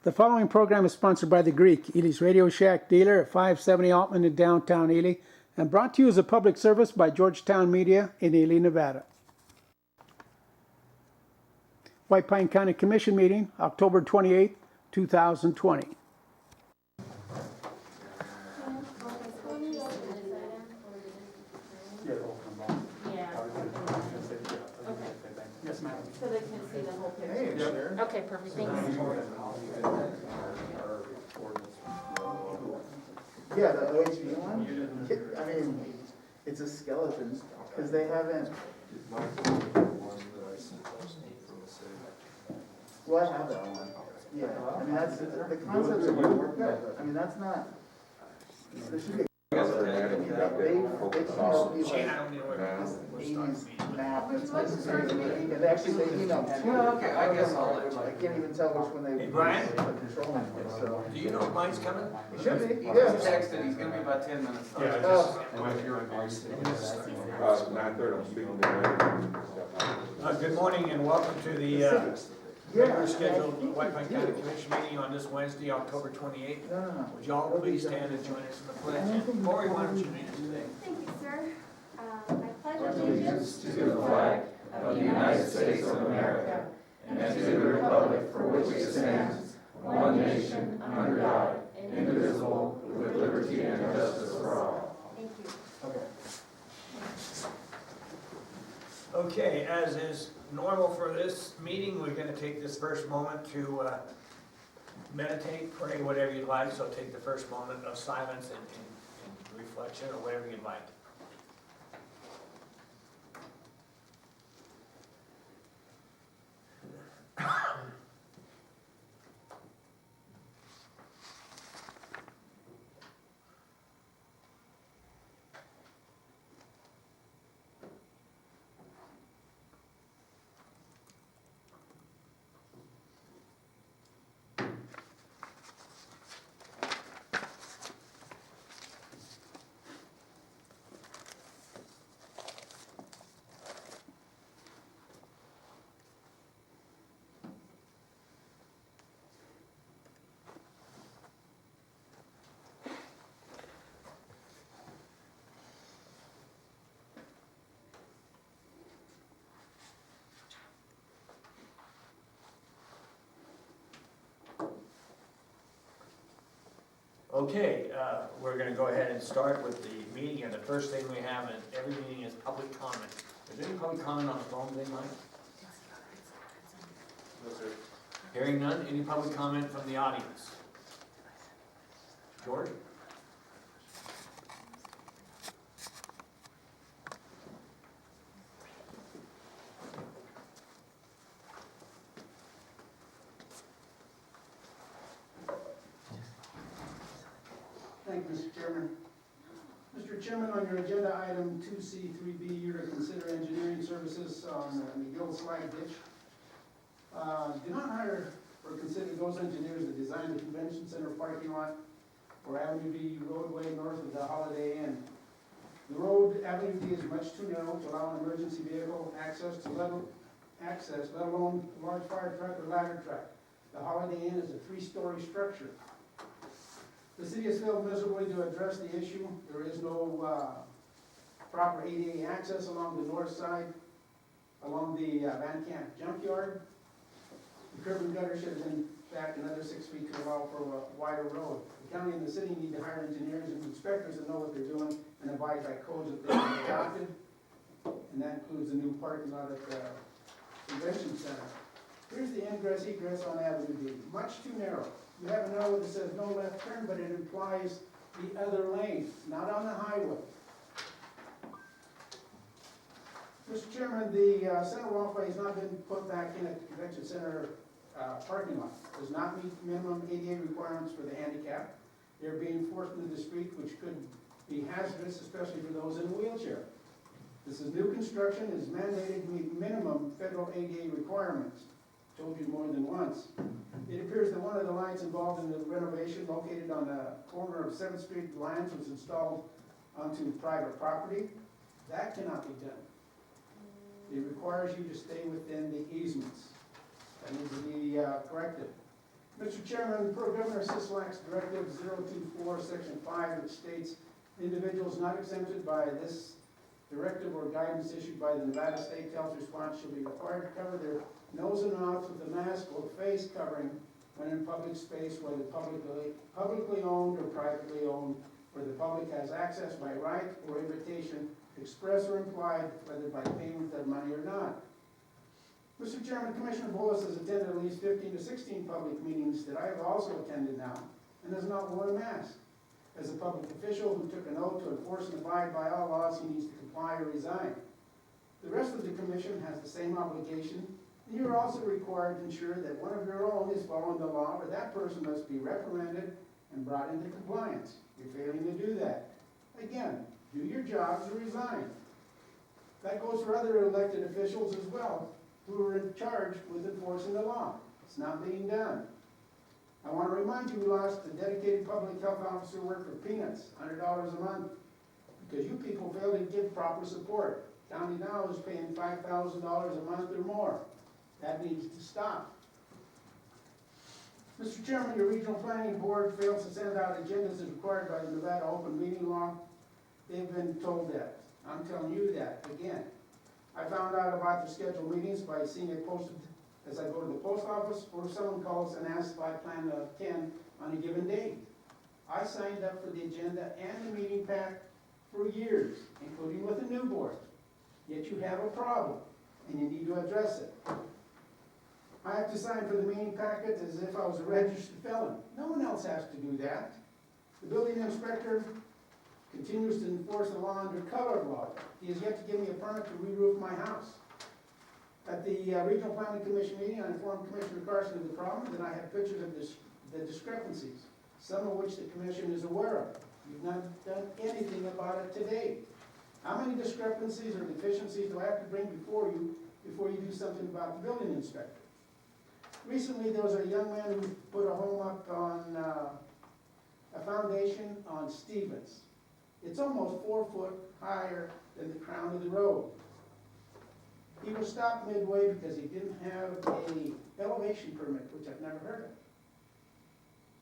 The following program is sponsored by The Greek, Ely's Radio Shack dealer at 570 Altman in downtown Ely, and brought to you as a public service by Georgetown Media in Ely, Nevada. White Pine County Commission meeting, October 28, 2020. Yes, ma'am. So they can see the whole picture? Hey, sure. Okay, perfect, thanks. Yeah, the OHV one? I mean, it's a skeleton, because they haven't. Well, I have that one. Yeah, I mean, that's, the concepts of work, I mean, that's not, there should be. They came up with this 80s map, that's necessary, and they actually, they emailed two. Okay, I guess I'll let you. I can't even tell which one they. Hey, Brian? Controlling it, so. Do you know if mine's coming? It should be, He yeah. just texted, he's gonna be about 10 minutes. Oh. 9:30, I'm speaking to Good morning and welcome to the regular scheduled White Pine County Commission meeting on this Wednesday, October 28th. No. Would you all please stand and join us in the pledge? And Lori, why don't you lead us today? Thank you, sir. I pledge allegiance To the flag of the United States of America and to the republic for which it stands, one nation, under God, indivisible, with liberty and justice for all. Thank you. Okay, as is normal for this meeting, we're going to take this first moment to meditate, pray, whatever you'd like. So take the first moment of silence and reflection or whatever you'd like. Okay, we're going to go ahead and start with the meeting, and the first thing we have in every meeting is public comment. Is there any public comment on the phone today, Mike? No, sir. Hearing none, any public comment from the audience? George? Thank you, Mr. Chairman. Mr. Chairman, on your agenda item 2C3B, you're to consider engineering services on the McGill Slide Ditch. Do not hire or consider those engineers that design the convention center parking lot or Avenue D roadway north of the Holiday Inn. The road, Avenue D, is much too narrow to allow an emergency vehicle access, let alone a large fire truck or ladder truck. The Holiday Inn is a 3-story structure. The city has failed miserably to address the issue. There is no proper ADA access along the north side, along the Van Camp junkyard. The curb and gutter should have been back another 6 feet to allow for a wider road. The county and the city need to hire engineers and inspectors that know what they're doing and abide by codes that they have adopted. And that includes the new parking lot at the convention center. Here's the ingress egress on Avenue D, much too narrow. You have an arrow that says no left turn, but it implies the other lane, not on the highway. Mr. Chairman, the center walkway has not been put back in at the convention center parking lot. Does not meet minimum ADA requirements for the handicap. They're being forced into the street, which could be hazardous, especially for those in a wheelchair. This is new construction, is mandated to meet minimum federal ADA requirements. Told you more than once. It appears that one of the lines involved in the renovation located on the corner of 7th Street Lions was installed onto private property. That cannot be done. It requires you to stay within the easements. That needs to be corrected. Mr. Chairman, per Governor Sisolak's Directive 024, Section 5, which states individuals not exempted by this directive or guidance issued by the Nevada State Health Response shall be required to cover their nose and mouth with a mask or face covering when in public space, whether publicly owned or privately owned, where the public has access by right or invitation, express or implied, whether by payment of money or not. Mr. Chairman, Commissioner Bolas has attended at least 15 to 16 public meetings that I have also attended now, and has not worn a mask. As a public official who took an oath to enforce and abide by all laws, he needs to comply or resign. The rest of the commission has the same obligation, and you are also required to ensure that one of your own is following the law, or that person must be reprimanded and brought into compliance. You're failing to do that. Again, do your jobs or resign. That goes for other elected officials as well, who are in charge with enforcing the law. It's not being done. I want to remind you, we lost a dedicated public health officer who worked for peanuts, $100 a month, because you people failed to give proper support. County now is paying $5,000 a month or more. That needs to stop. Mr. Chairman, your regional planning board fails to send out agendas as required by the Nevada open meeting law. They've been told that. I'm telling you that again. I found out about the scheduled meetings by seeing it posted as I go to the post office, or someone calls and asks if I plan to attend on a given date. I signed up for the agenda and the meeting pack for years, including with the new board. Yet you have a problem, and you need to address it. I have to sign for the meeting packet as if I was a registered felon. No one else has to do that. The building inspector continues to enforce the law under color of law. He has yet to give me a permit to re-roof my house. At the Regional Planning Commission meeting, I informed Commissioner Carson of the problem, and I have pictures of the discrepancies, some of which the commission is aware of. You've not done anything about it today. How many discrepancies or deficiencies do I have to bring before you do something about the building inspector? Recently, there was a young man who put a home up on a foundation on Stevens. It's almost 4 foot higher than the crown of the road. He was stopped midway because he didn't have a elevation permit, which I've never heard of.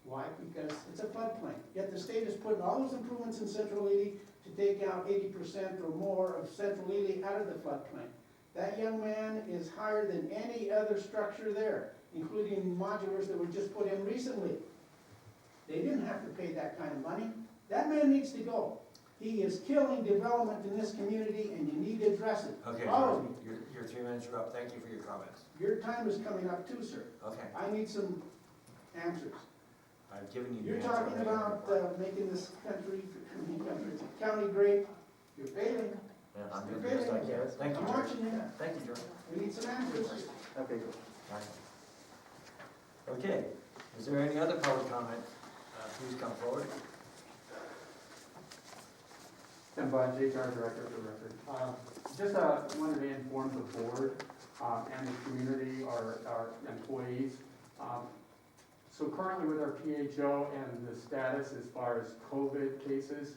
Why? Because it's a floodplain. Yet the state is putting all those improvements in Central Ely to take out 80% or more of Central Ely out of the floodplain. That young man is higher than any other structure there, including modulars that were just put in recently. They didn't have to pay that kind of money. That man needs to go. He is killing development in this community, and you need to address it. Okay, All of you. your 3 minutes are up. Thank you for your comments. Your time is coming up too, sir. Okay, I need some answers. I've given you You're the answer. talking about making this county great. You're failing. Yeah, I'm doing the best I can. Thank you, I'm George. watching you. Thank you, George. We need some answers. Okay, good. Okay, is there any other public comment? Please come forward. Tim Bunch, HR Director for the record. Just wanted to inform the board and the community, our employees. So currently with our PHO and the status as far as COVID cases,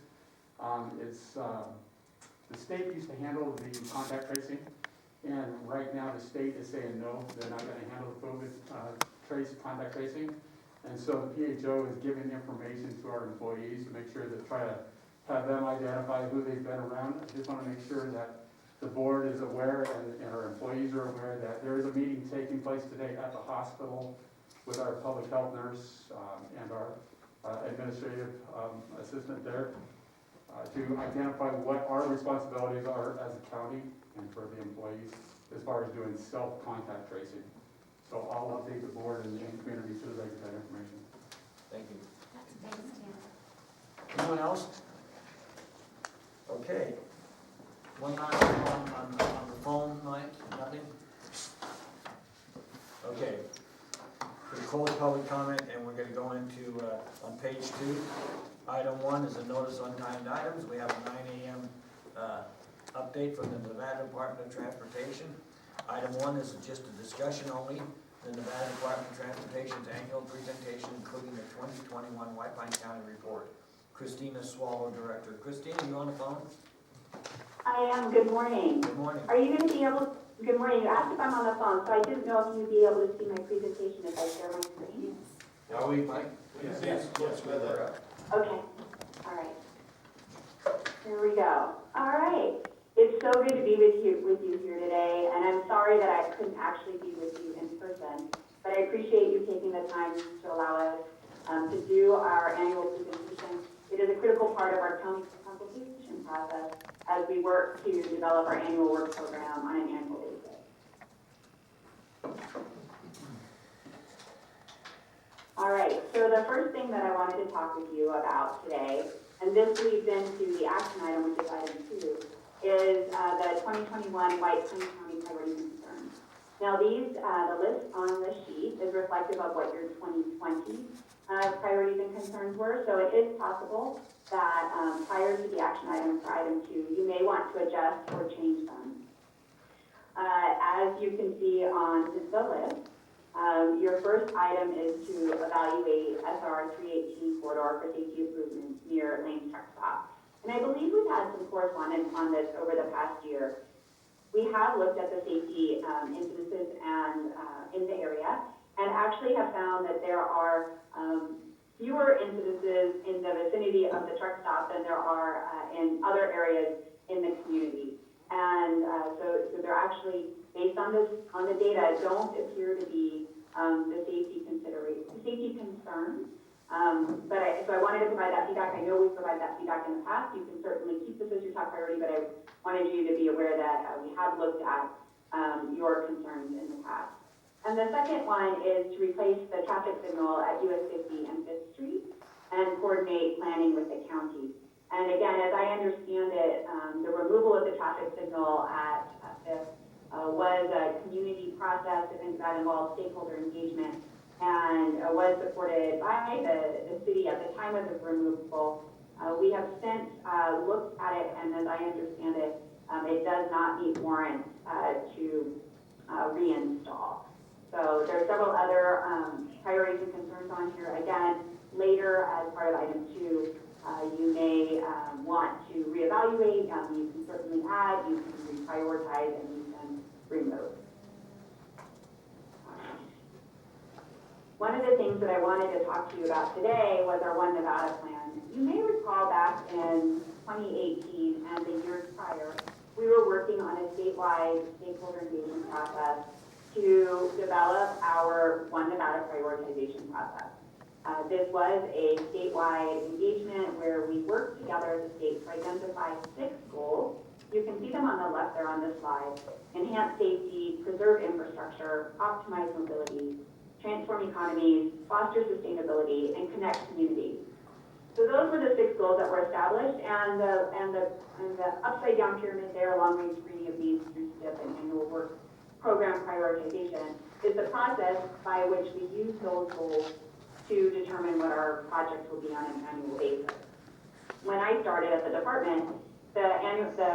it's the state used to handle the contact tracing, and right now the state is saying no, they're not going to handle the COVID contact tracing. And so the PHO is giving information to our employees to make sure to try to have them identify who they've been around. I just want to make sure that the board is aware and our employees are aware that there is a meeting taking place today at the hospital with our public health nurse and our administrative assistant there to identify what our responsibilities are as a county and for the employees as far as doing self-contact tracing. So I'll update the board and the community as soon as I get that information. Thank you. Thanks, Tim. Anyone else? Okay. One last one on the phone, Mike? Nothing? Okay. We close public comment and we're gonna go into, on page 2. Item 1 is a notice on timed items. We have a 9 a.m. Update from the Nevada Department of Transportation. Item 1 is just a discussion only. The Nevada Department of Transportation's annual presentation, including the 2021 White Pine County Report. Christina Swallow, Director. Christina, you on the phone? I am. Good morning. Good morning. Are you going to be able, good morning, you asked if I'm on the phone, so I didn't know if you'd be able to see my presentation if I share my screen. Are we, Mike? Yes. Okay, all right. Here we go. All right. It's so good to be with you here today, and I'm sorry that I couldn't actually be with you in person, but I appreciate you taking the time to allow us to do our annual presentation. It is a critical part of our consultation process as we work to develop our annual work program on an annual basis. All right, so the first thing that I wanted to talk with you about today, and this leads into the action item, which is item 2, is the 2021 White Plains County priorities and concerns. Now these, the list on the sheet is reflective of what your 2020 priorities and concerns were, so it is possible that prior to the action item for item 2, you may want to adjust or change them. As you can see on the list, your first item is to evaluate SR 318 corridor for safety improvements near Lane Truck Stop. And I believe we've had some correspondence on this over the past year. We have looked at the safety incidences and in the area, and actually have found that there are fewer incidences in the vicinity of the truck stop than there are in other areas in the community. And so they're actually, based on the data, don't appear to be the safety concerns. So I wanted to provide that feedback. I know we've provided that feedback in the past. You can certainly keep this as your top priority, but I wanted you to be aware that we have looked at your concerns in the past. And the second one is to replace the traffic signal at US 50 and 5th Street and coordinate planning with the county. And again, as I understand it, the removal of the traffic signal at 5th was a community process that involved stakeholder engagement and was supported by the city at the time of the removal. We have since looked at it, and as I understand it, it does not meet warrants to reinstall. So there are several other priorities and concerns on here. Again, later as part of item 2, you may want to reevaluate. You can certainly add, you can reprioritize, and you can remove. One of the things that I wanted to talk to you about today was our One Nevada plan. You may recall back in 2018 and the years prior, we were working on a statewide stakeholder engagement process to develop our One Nevada prioritization process. This was a statewide engagement where we worked together as a state to identify 6 goals. You can see them on the left there on this slide. Enhance safety, preserve infrastructure, optimize mobility, transform economies, foster sustainability, and connect communities. So those were the 6 goals that were established, and the upside down pyramid there, long range screening of needs through STIP and annual work program prioritization, is the process by which we use those goals to determine what our projects will be on an annual basis. When I started at the department, the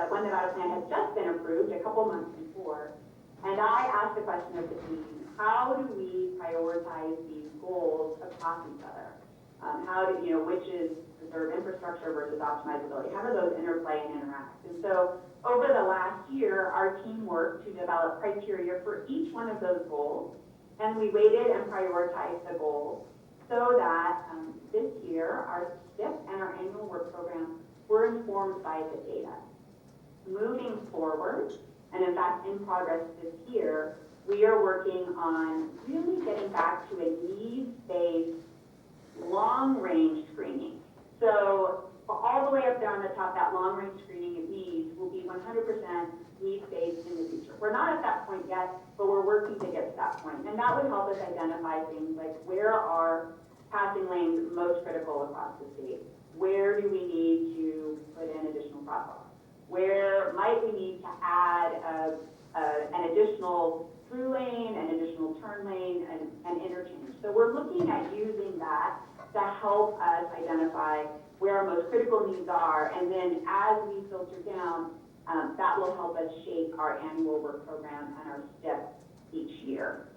One Nevada plan had just been approved a couple months before, and I asked the question of the team, how do we prioritize these goals across each other? Which is preserve infrastructure versus optimizability? How do those interplay and interact? And so over the last year, our team worked to develop criteria for each one of those goals, and we weighted and prioritized the goals so that this year, our STIP and our annual work program were informed by the data. Moving forward, and in fact in progress this year, we are working on really getting back to a needs-based, long-range screening. So all the way up there on the top, that long-range screening of needs will be 100% needs-based in the future. We're not at that point yet, but we're working to get to that point. And that would help us identify things like where are passing lanes most critical across the state? Where do we need to put in additional crosswalks? Where might we need to add an additional through lane, an additional turn lane, and interchange? So we're looking at using that to help us identify where our most critical needs are, and then as we filter down, that will help us shape our annual work program and our STIP each year.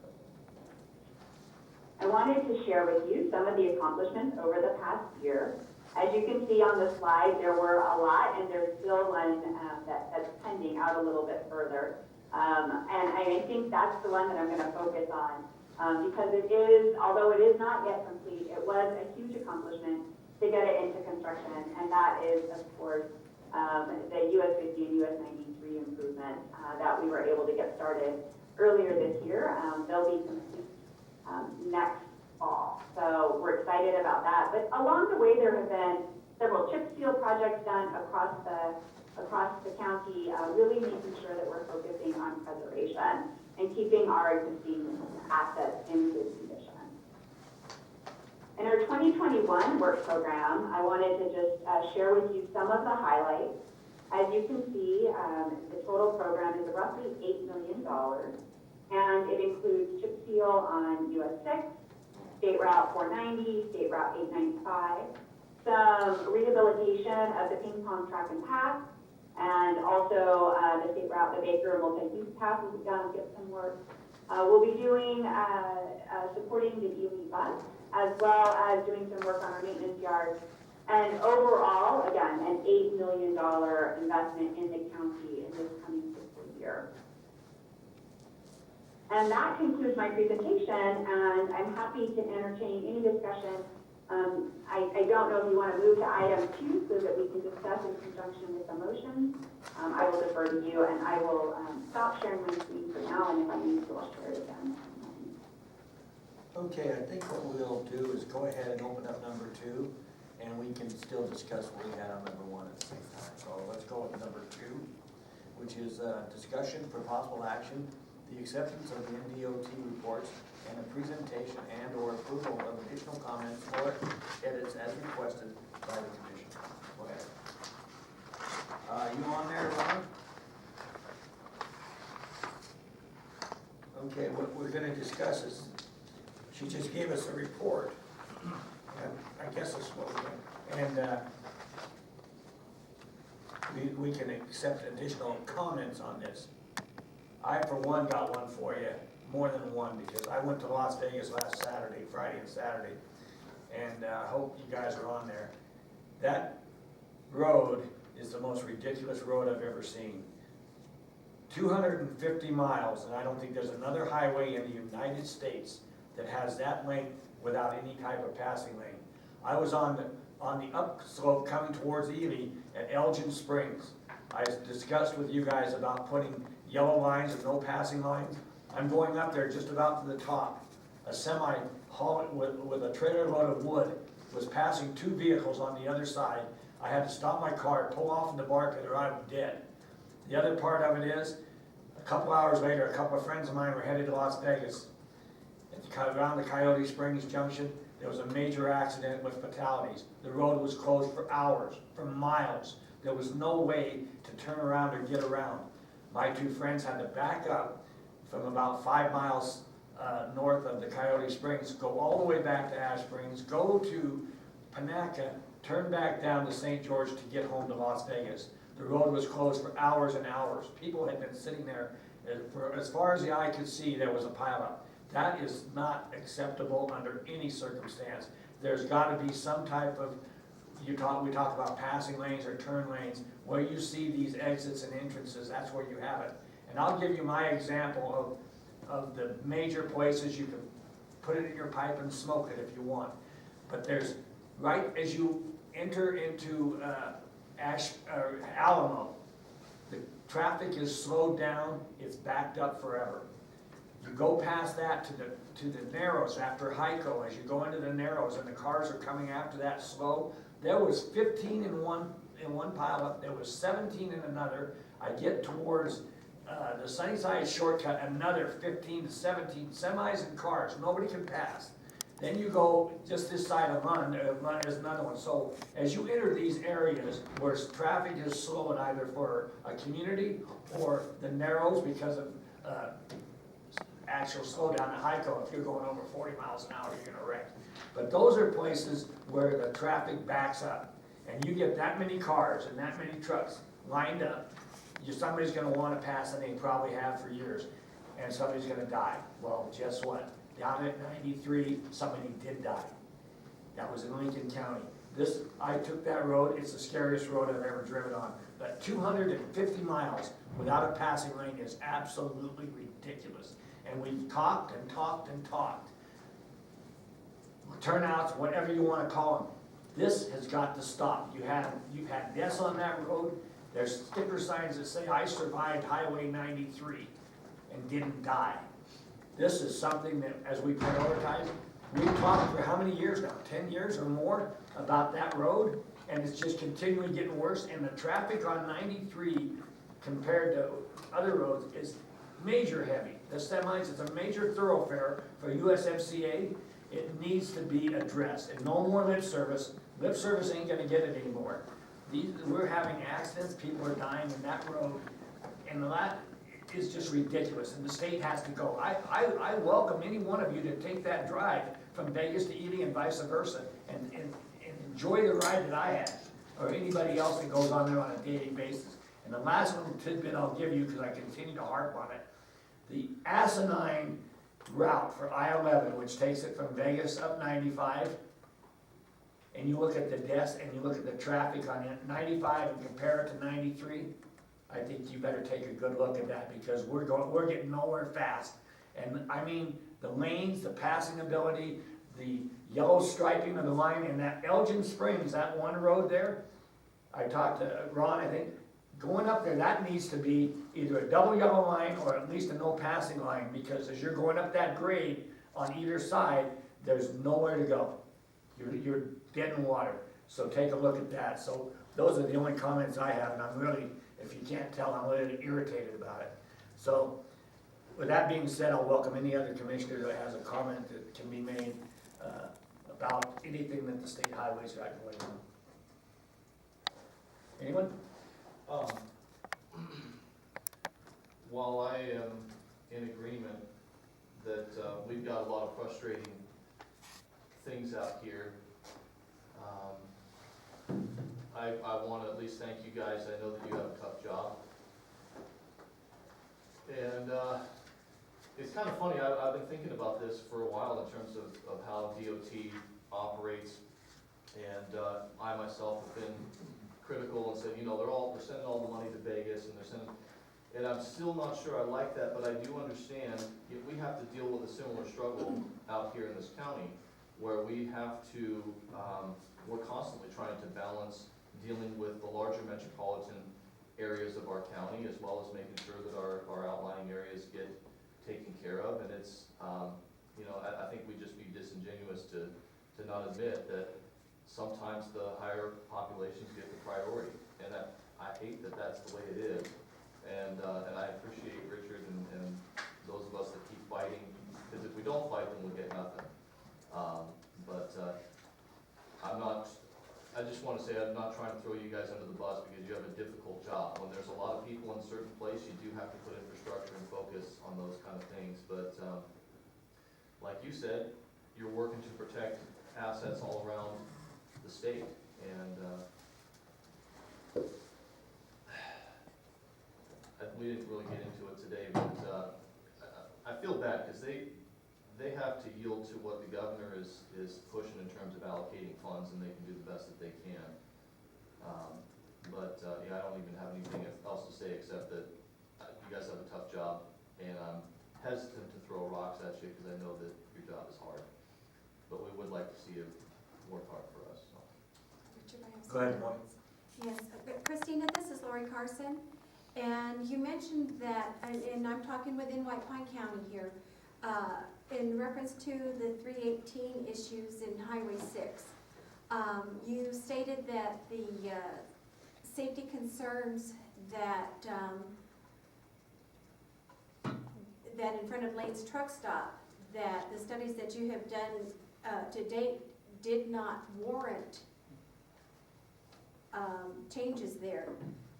I wanted to share with you some of the accomplishments over the past year. As you can see on the slide, there were a lot, and there's still one that's pending out a little bit further. And I think that's the one that I'm going to focus on. because it is, although it is not yet complete, it was a huge accomplishment to get it into construction, and that is, of course, the US 50 and US 93 improvement that we were able to get started earlier this year. They'll be complete next fall, so we're excited about that. But along the way, there have been several chip seal projects done across the county, really making sure that we're focusing on preservation and keeping our existing assets in good condition. In our 2021 work program, I wanted to just share with you some of the highlights. As you can see, the total program is roughly $8 million, and it includes chip seal on US 6, State Route 490, State Route 895, some rehabilitation of the ping pong track and path, and also the State Route, the Baker multi-use path will be done, get some work. We'll be doing, supporting the Ely bus, as well as doing some work on our maintenance yards. And overall, again, an $8 million investment in the county in this coming fiscal year. And that concludes my presentation, and I'm happy to entertain any discussion. I don't know if you want to move to item 2 so that we can discuss in conjunction with the motion. I will defer to you, and I will stop sharing my screen for now, and if I need to, I'll share it again. Okay, I think what we'll do is go ahead and open up number 2, and we can still discuss what we had on number 1 at the same time. So let's go with number 2, which is discussion for possible action, the acceptance of the NDOT reports, and the presentation and or approval of additional comments or edits as requested by the commission. Go ahead. You on there, Ron? Okay, what we're gonna discuss is, she just gave us a report, and I guess that's what we're gonna, and we can accept additional comments on this. I, for one, got one for you, more than one, because I went to Las Vegas last Saturday, Friday and Saturday, and I hope you guys are on there. That road is the most ridiculous road I've ever seen. 250 miles, and I don't think there's another highway in the United States that has that length without any type of passing lane. I was on the upslope coming towards Ely at Elgin Springs. I discussed with you guys about putting yellow lines and no passing lines. I'm going up there just about to the top. A semi haul with a trailer load of wood was passing 2 vehicles on the other side. I had to stop my car, pull off in the bar pit, or I was dead. The other part of it is, a couple hours later, a couple of friends of mine were headed to Las Vegas. Around the Coyote Springs Junction, there was a major accident with fatalities. The road was closed for hours, for miles. There was no way to turn around or get around. My 2 friends had to back up from about 5 miles north of the Coyote Springs, go all the way back to Ash Springs, go to Panaca, turn back down to St. George to get home to Las Vegas. The road was closed for hours and hours. People had been sitting there, for as far as the eye could see, there was a pileup. That is not acceptable under any circumstance. There's got to be some type of, we talk about passing lanes or turn lanes, where you see these exits and entrances, that's where you have it. And I'll give you my example of the major places you can put it in your pipe and smoke it if you want. But there's, right as you enter into Alamo, the traffic is slowed down, it's backed up forever. You go past that to the Narrows after Hyco, as you go into the Narrows and the cars are coming after that slow. There was 15 in one pileup, there was 17 in another. I get towards the Sunnyside shortcut, another 15 to 17 semis and cars, nobody can pass. Then you go just this side of Lund is another one. So as you enter these areas where traffic is slowing either for a community or the Narrows because of actual slowdown in Hyco, if you're going over 40 miles an hour, you're gonna wreck. But those are places where the traffic backs up, and you get that many cars and that many trucks lined up, somebody's gonna wanna pass, and they probably have for years, and somebody's gonna die. Well, guess what? Down at 93, somebody did die. That was in Lincoln County. I took that road, it's the scariest road I've ever driven on. But 250 miles without a passing lane is absolutely ridiculous. and we talked and talked and talked. Turnouts, whatever you wanna call them. This has got to stop. You've had deaths on that road. There's sticker signs that say, "I survived Highway 93 and didn't die." This is something that, as we prioritize, we've talked for how many years now? 10 years or more about that road, and it's just continually getting worse. And the traffic on 93 compared to other roads is major heavy. The semis, it's a major thoroughfare for USMCA. It needs to be addressed, and no more lip service. Lip service ain't gonna get it anymore. We're having accidents, people are dying in that road, and that is just ridiculous, and the state has to go. I welcome any one of you to take that drive from Vegas to Ely and vice versa, and enjoy the ride that I had, or anybody else that goes on there on a daily basis. And the last little tidbit I'll give you, because I continue to harp on it, the asinine route for I-11, which takes it from Vegas up 95, and you look at the deaths and you look at the traffic on 95 and compare it to 93, I think you better take a good look at that, because we're getting nowhere fast. And I mean, the lanes, the passing ability, the yellow striping of the line, and that Elgin Springs, that one road there, I talked to Ron, I think, going up there, that needs to be either a double yellow line or at least a no passing line, because as you're going up that grade on either side, there's nowhere to go. You're dead in water. So take a look at that. So those are the only comments I have, and I'm really, if you can't tell, I'm really irritated about it. So with that being said, I'll welcome any other commissioner that has a comment that can be made about anything that the state highways got going on. Anyone? While I am in agreement that we've got a lot of frustrating things out here, I want to at least thank you guys. I know that you have a tough job. And it's kind of funny, I've been thinking about this for a while in terms of how DOT operates. And I myself have been critical and said, you know, they're sending all the money to Vegas, and I'm still not sure I like that, but I do understand if we have to deal with a similar struggle out here in this county, where we have to, we're constantly trying to balance dealing with the larger metropolitan areas of our county, as well as making sure that our outlying areas get taken care of. And it's, you know, I think we'd just be disingenuous to not admit that sometimes the higher populations get the priority, and I hate that that's the way it is. And I appreciate Richard and those of us that keep fighting, because if we don't fight, then we'll get nothing. I just want to say I'm not trying to throw you guys under the bus, because you have a difficult job. When there's a lot of people in a certain place, you do have to put infrastructure and focus on those kind of things. But like you said, you're working to protect assets all around the state, and we didn't really get into it today, but I feel bad, because they have to yield to what the governor is pushing in terms of allocating funds, and they can do the best that they can. Yeah, I don't even have anything else to say except that you guys have a tough job, and I'm hesitant to throw rocks at you, because I know that your job is hard. But we would like to see you work hard for us. So. Richard, I have Go ahead, some comments. Yes, Christina, this is Lori Carson, and you mentioned that, and I'm talking within White Pine County here, in reference to the 318 issues in Highway 6. You stated that the safety concerns that in front of Lane's Truck Stop, that the studies that you have done to date did not warrant changes there,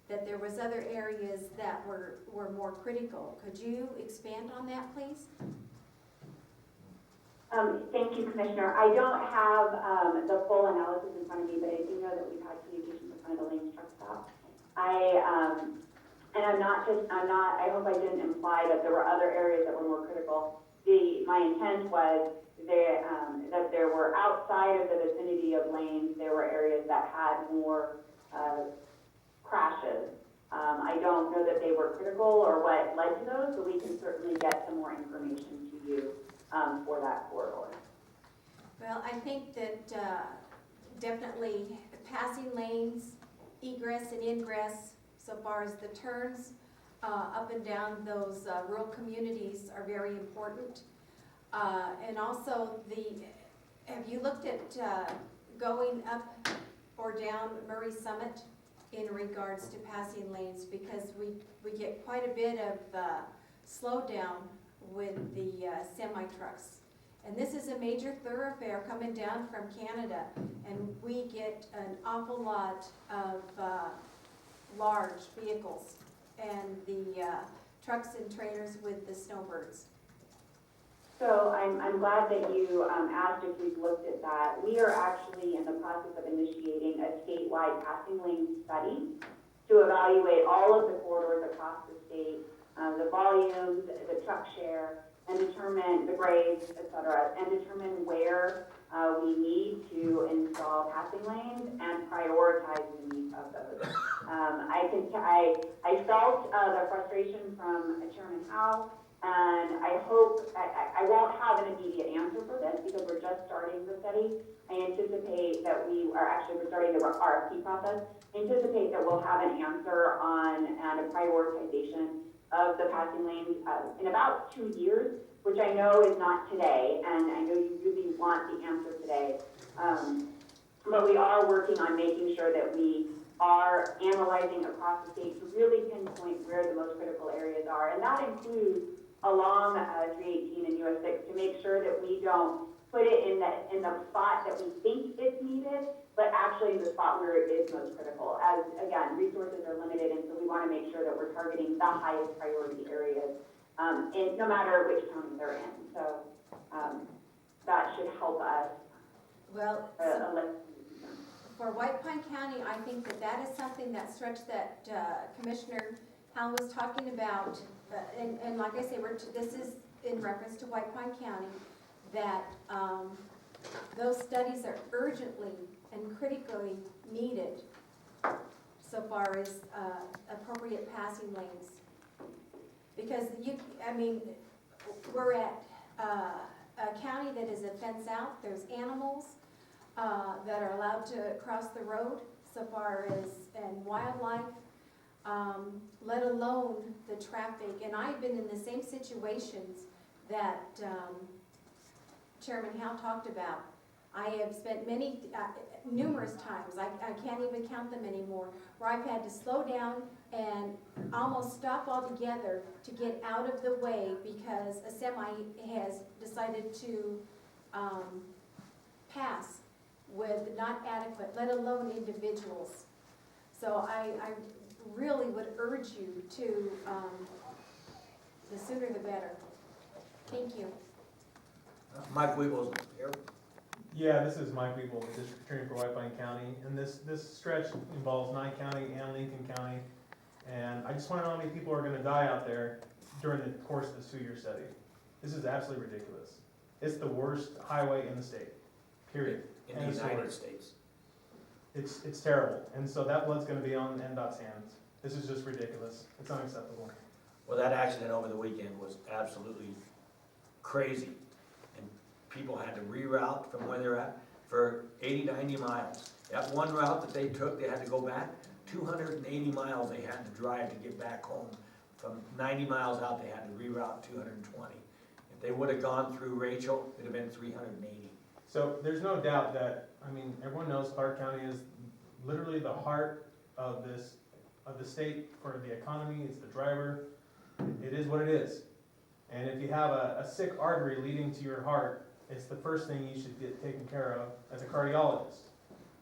that there was other areas that were more critical. Could you expand on that, please? Thank you, Commissioner. I don't have the full analysis in front of me, but I do know that we've had communications in front of the Lane's Truck Stop. And I hope I didn't imply that there were other areas that were more critical. My intent was that there were, outside of the vicinity of lanes, there were areas that had more crashes. I don't know that they were critical or what led to those, but we can certainly get some more information to you for that corridor. Well, I think that definitely passing lanes, egress and ingress, so far as the turns up and down those rural communities are very important. And also have you looked at going up or down Murray Summit in regards to passing lanes? Because we get quite a bit of slowdown with the semi-trucks. And this is a major thoroughfare coming down from Canada, and we get an awful lot of large vehicles and the trucks and trailers with the snowbirds. So I'm glad that you asked if we've looked at that. We are actually in the process of initiating a statewide passing lane study to evaluate all of the corridors across the state, the volumes, the truck share, and determine the grades, et cetera, and determine where we need to install passing lanes and prioritize the needs of those. I felt the frustration from Chairman Howe, and I hope, I won't have an immediate answer for this because we're just starting the study. I anticipate that we're starting the RFP process. I anticipate that we'll have an answer on and a prioritization of the passing lanes in about 2 years, which I know is not today, and I know you really want the answer today. But we are working on making sure that we are analyzing across the state to really pinpoint where the most critical areas are, and that includes along 318 and US 6 to make sure that we don't put it in the spot that we think it's needed, but actually in the spot where it is most critical. As again, resources are limited, and so we want to make sure that we're targeting the highest priority areas, no matter which county they're in. So that should help us. Well, for White Pine County, I think that is something, that stretch that Commissioner Hal was talking about, and like I say, this is in reference to White Pine County, that those studies are urgently and critically needed so far as appropriate passing lanes. Because we're at a county that is a fence out. There's animals that are allowed to cross the road so far as, and wildlife, let alone the traffic. And I've been in the same situations that Chairman Howe talked about. I have spent numerous times, I can't even count them anymore, where I've had to slow down and almost stop altogether to get out of the way because a semi has decided to pass with not adequate, let alone individuals. So I really would urge you to, the sooner the better. Thank you. Mike Weebles here. Yeah, this is Mike Weeble, District Attorney for White Pine County, and this stretch involves Nye County and Lincoln County. And I just want to know how many people are going to die out there during the course of this 2-year study. This is absolutely ridiculous. It's the worst highway in the state, period. In the United States. It's terrible, and so that blood's going to be on NDOT's hands. This is just ridiculous. It's unacceptable. Well, that accident over the weekend was absolutely crazy. And people had to reroute from where they're at for 80, 90 miles. That one route that they took, they had to go back 280 miles they had to drive to get back home. From 90 miles out, they had to reroute 220. If they would have gone through Rachel, it'd have been 380. So there's no doubt that, everyone knows Clark County is literally the heart of the state for the economy. It's the driver. It is what it is. And if you have a sick artery leading to your heart, it's the first thing you should get taken care of as a cardiologist.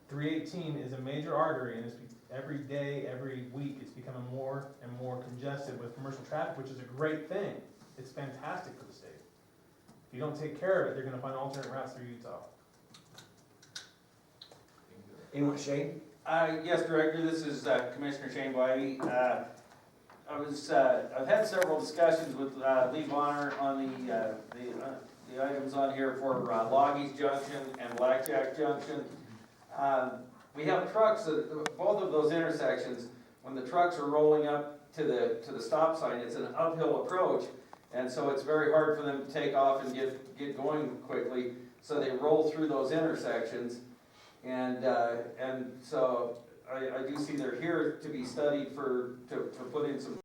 318 is a major artery, and every day, every week, it's becoming more and more congested with commercial traffic, which is a great thing. It's fantastic for the state. If you don't take care of it, they're going to find alternate routes through Utah. Anyone, Shane? Yes, Director, this is Commissioner Shane Bybee. I've had several discussions with Lee Bonner on the items on here for Loggies Junction and Blackjack Junction. We have trucks at both of those intersections when the trucks are rolling up to the stop sign, it's an uphill approach. And so it's very hard for them to take off and get going quickly. So they roll through those intersections. And so I do see they're here to be studied to put in some